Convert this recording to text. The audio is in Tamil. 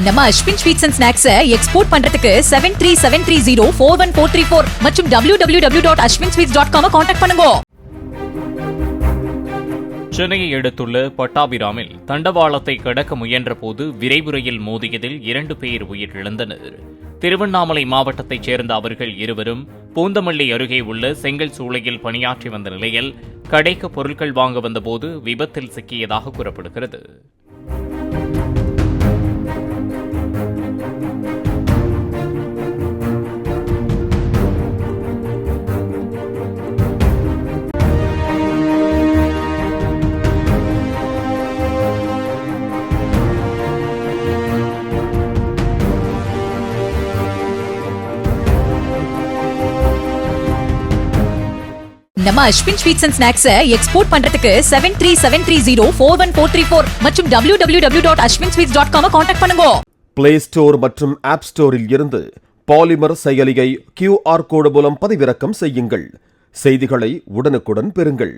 நம்ம Ashwin sweets and snacks export பண்றதுக்கு 7373041434 மற்றும் www.ashwinsweets.com கான்டாக்ட் பண்ணுங்க. சென்னையை அடுத்துள்ள பட்டாபிராமில் தண்டவாளத்தை கடக்க முயன்ற போது விரைவு ரயில் மோதியதில் 2 பேர் உயிரிழந்தனர். திருவண்ணாமலை மாவட்டத்தைச் சேர்ந்த அவர்கள் இருவரும் பூந்தமல்லி அருகே உள்ள செங்கல் சூளையில் பணியாற்றி வந்த நிலையில் கடைக்கு பொருட்கள் வாங்க வந்தபோது விபத்தில் சிக்கியதாக கூறப்படுகிறது. நம்ம Ashwin sweets and snacks export பண்றதுக்கு 7373041434 மற்றும் www.ashwinsweets.com கான்டாக்ட் பண்ணுங்க. பிளே ஸ்டோர் மற்றும் ஆப் ஸ்டோரில் இருந்து பாலிமர் செயலியை QR கோடு மூலம் பதிவிறக்கம் செய்யுங்கள். செய்திகளை உடனுக்குடன் பெறுங்கள்.